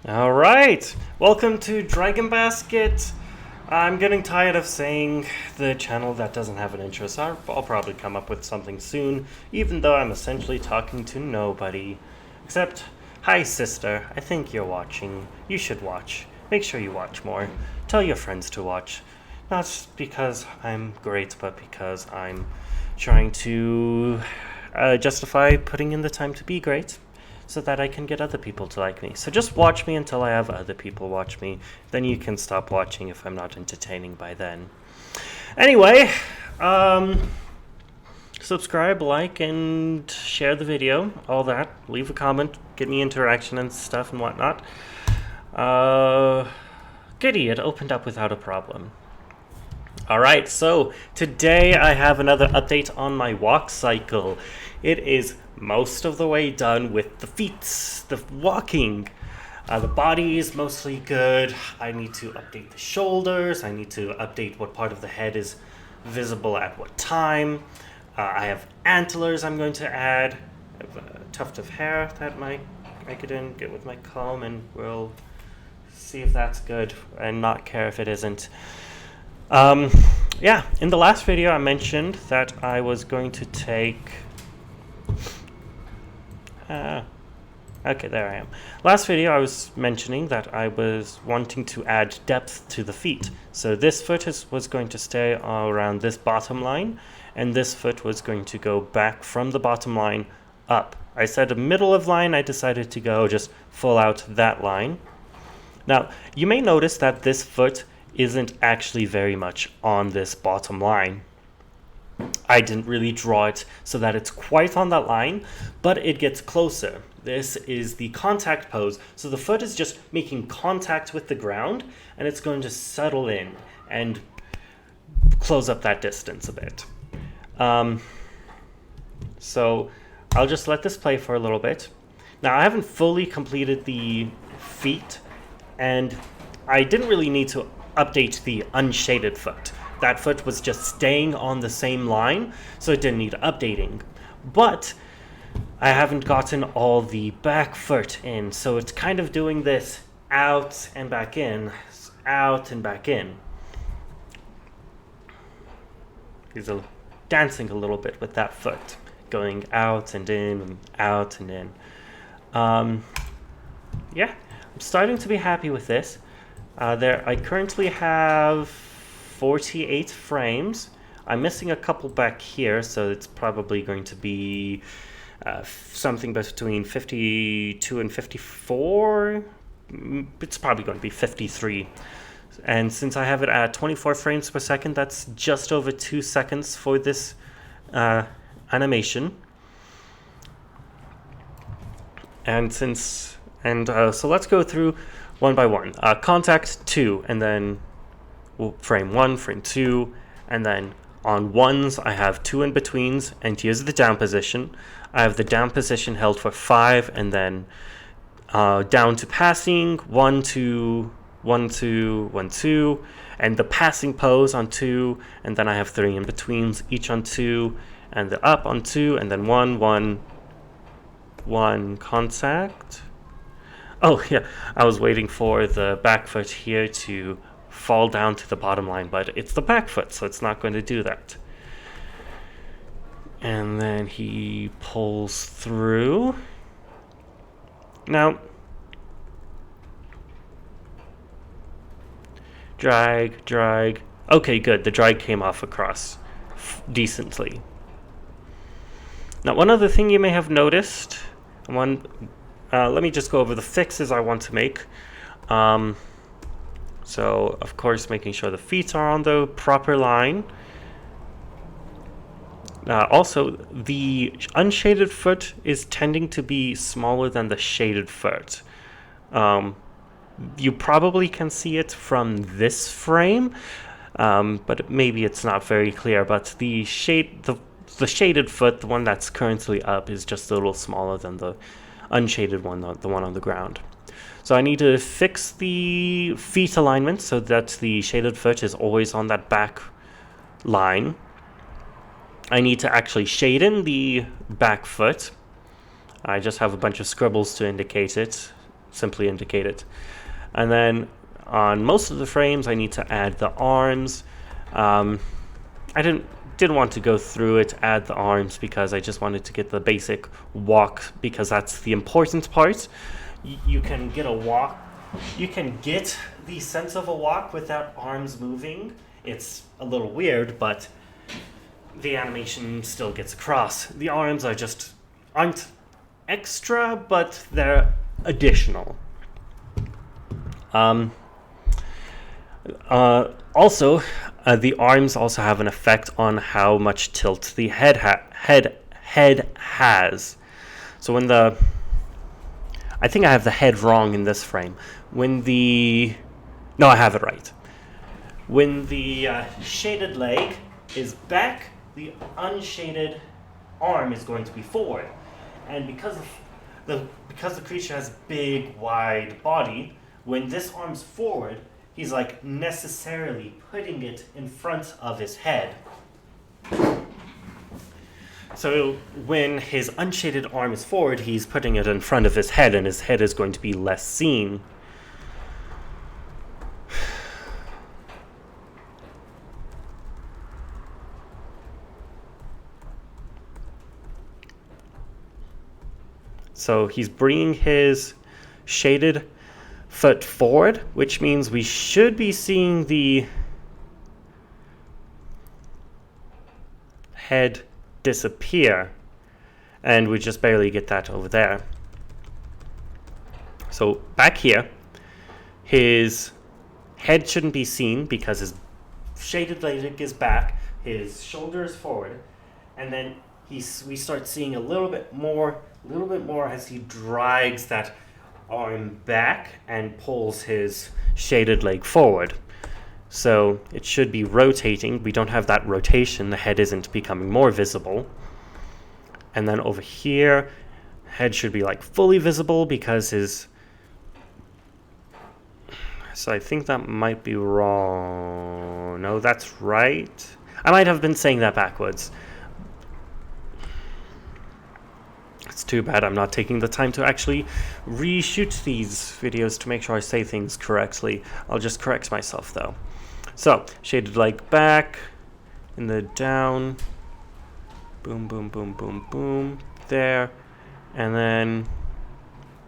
Alright, welcome to Dragon Basket. I'm getting tired of saying the channel that doesn't have an intro, so I'll probably come up with something soon, even though I'm essentially talking to nobody. Except, hi sister, I think you're watching. You should watch. Make sure you watch more. Tell your friends to watch. Not because I'm great, but because I'm trying to justify putting in the time to be great so that I can get other people to like me. So just watch me until I have other people watch me. Then you can stop watching if I'm not entertaining by then. Anyway, subscribe, like, and share the video. All that. Leave a comment. Get me interaction and stuff and whatnot. Goody, it opened up without a problem. Alright, so today I have another update on my walk cycle. It is most of the way done with the feet, the walking. The body is mostly good. I need to update the shoulders. I need to update what part of the head is visible at what time. I have antlers I'm going to add. I have a tuft of hair that I could get with my comb, and we'll see if that's good and not care if it isn't. Yeah, in the last video I mentioned that I was going to take... okay, there I am. Last video I was mentioning that I was wanting to add depth to the feet. So this foot was going to stay around this bottom line, and this foot was going to go back from the bottom line up. I said a middle of line, I decided to go just full out that line. Now, you may notice that this foot isn't actually very much on this bottom line. I didn't really draw it so that it's quite on that line, but it gets closer. This is the contact pose. So the foot is just making contact with the ground, and it's going to settle in and close up that distance a bit. So I'll just let this play for a little bit. Now, I haven't fully completed the feet, and I didn't really need to update the unshaded foot. That foot was just staying on the same line, so it didn't need updating. But I haven't gotten all the back foot in, so it's kind of doing this out and back in, out and back in. He's dancing a little bit with that foot, going out and in and out and in. Yeah, I'm starting to be happy with this. I currently have 48 frames. I'm missing a couple back here, so it's probably going to be something between 52 and 54. It's probably going to be 53. And since I have it at 24 frames per second, that's just over 2 seconds for this animation. So let's go through one by one. Contact 2, and then frame 1, frame 2, and then on ones I have 2 in-betweens, and here's the down position. I have the down position held for 5, and then down to passing, 1, 2, 1, 2, 1, 2, and the passing pose on 2, and then I have 3 in-betweens, each on 2, and the up on 2, and then 1, 1, 1, contact. Oh, yeah, I was waiting for the back foot here to fall down to the bottom line, but it's the back foot, so it's not going to do that. And then he pulls through. Now, drag. Okay, good. The drag came off across decently. Now, one other thing you may have noticed, let me just go over the fixes I want to make. So, of course, making sure the feet are on the proper line. Also, the unshaded foot is tending to be smaller than the shaded foot. You probably can see it from this frame, but maybe it's not very clear. But the shaded foot, the one that's currently up, is just a little smaller than the unshaded one, the one on the ground. So I need to fix the feet alignment so that the shaded foot is always on that back line. I need to actually shade in the back foot. I just have a bunch of scribbles to indicate it. simply indicate it. And then on most of the frames, I need to add the arms. I didn't want to go through it, add the arms, because I just wanted to get the basic walk, because that's the important part. You can get a walk. You can get the sense of a walk without arms moving. It's a little weird, but the animation still gets across. The arms aren't extra, but they're additional. Also, the arms also have an effect on how much tilt the head has. So I think I have the head wrong in this frame. No, I have it right. When the shaded leg is back, the unshaded arm is going to be forward. And because the creature has a big, wide body, when this arm's forward, he's like necessarily putting it in front of his head. So when his unshaded arm is forward, he's putting it in front of his head, and his head is going to be less seen. So he's bringing his shaded foot forward, which means we should be seeing the head disappear, and we just barely get that over there. So back here, his head shouldn't be seen because his shaded leg is back, his shoulder is forward, and then we start seeing a little bit more as he drags that arm back and pulls his shaded leg forward. So it should be rotating. We don't have that rotation. The head isn't becoming more visible. And then over here, head should be like fully visible because his... So I think that might be wrong. No, that's right. I might have been saying that backwards. It's too bad I'm not taking the time to actually reshoot these videos to make sure I say things correctly. I'll just correct myself though. So, shaded leg back, in the down, boom, boom, boom, boom, boom, there, and then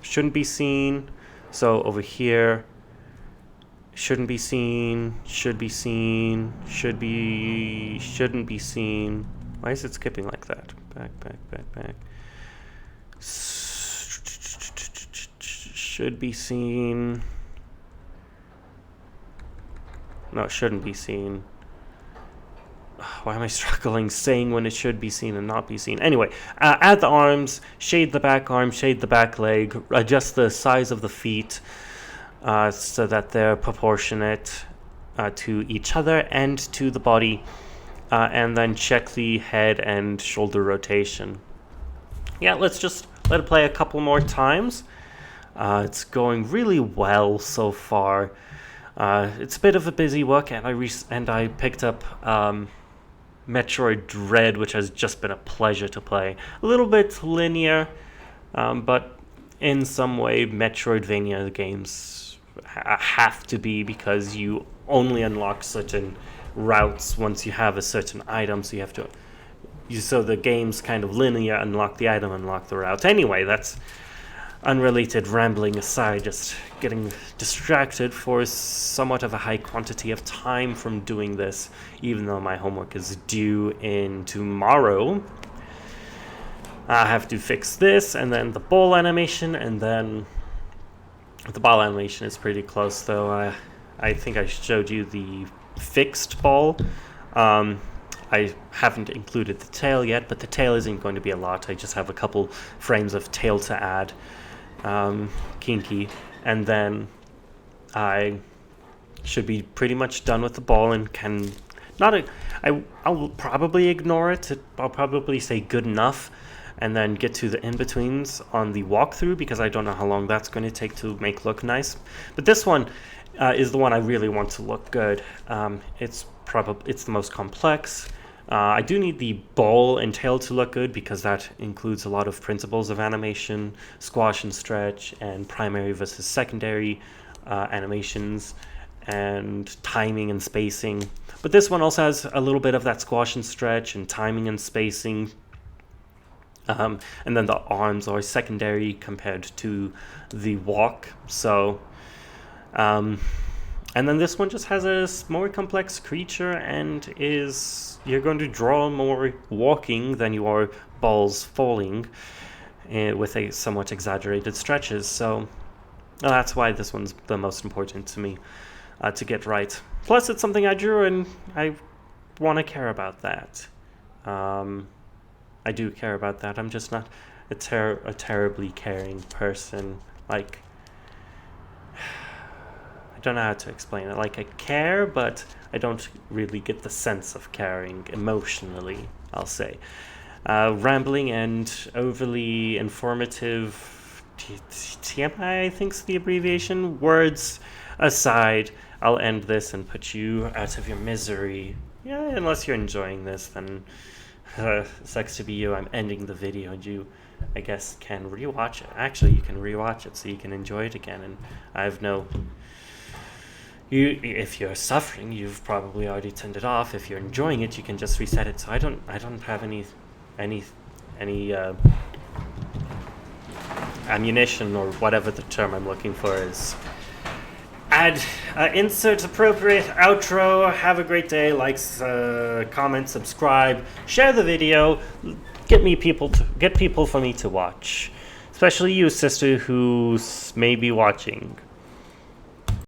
shouldn't be seen. So over here, shouldn't be seen, should be seen, shouldn't be seen. Why is it skipping like that? Back, back, back, back. Should be seen. No, it shouldn't be seen. Why am I struggling saying when it should be seen and not be seen? Anyway, add the arms, shade the back arm, shade the back leg, adjust the size of the feet so that they're proportionate to each other and to the body, and then check the head and shoulder rotation. Yeah, let's just let it play a couple more times. It's going really well so far. It's a bit of a busy work, and I picked up Metroid Dread, which has just been a pleasure to play. A little bit linear, but in some way, Metroidvania games have to be, because you only unlock certain routes once you have a certain item, so you have to... So the game's kind of linear, unlock the item, unlock the route. Anyway, that's unrelated rambling aside, just getting distracted for somewhat of a high quantity of time from doing this, even though my homework is due in tomorrow. I have to fix this, and then the ball animation, and then the ball animation is pretty close, though. I think I showed you the fixed ball. I haven't included the tail yet, but the tail isn't going to be a lot. I just have a couple frames of tail to add, kinky, and then I should be pretty much done with the ball and can I'll probably ignore it. I'll probably say good enough and then get to the in-betweens on the walkthrough, because I don't know how long that's going to take to make look nice. But this one is the one I really want to look good. It's the most complex. I do need the ball and tail to look good because that includes a lot of principles of animation, squash and stretch, and primary versus secondary animations, and timing and spacing. But this one also has a little bit of that squash and stretch and timing and spacing. And then the arms are secondary compared to the walk. So, and then this one just has a more complex creature and you're going to draw more walking than you are balls falling with a somewhat exaggerated stretches. So that's why this one's the most important to me to get right. Plus, it's something I drew and I want to care about that. I do care about that. I'm just not a terribly caring person. Like, I don't know how to explain it. Like, I care, but I don't really get the sense of caring emotionally, I'll say. Rambling and overly informative, TMI, I think's the abbreviation. Words aside, I'll end this and put you out of your misery. Yeah, unless you're enjoying this, then sucks to be you. I'm ending the video and you, I guess, can rewatch it. Actually, you can rewatch it so you can enjoy it again. And I have no... if you're suffering, you've probably already turned it off. If you're enjoying it, you can just reset it. So I don't have any ammunition, or whatever the term I'm looking for is. Insert appropriate outro. Have a great day. Like, comment, subscribe, share the video. Get people for me to watch, especially you, sister, who's maybe watching.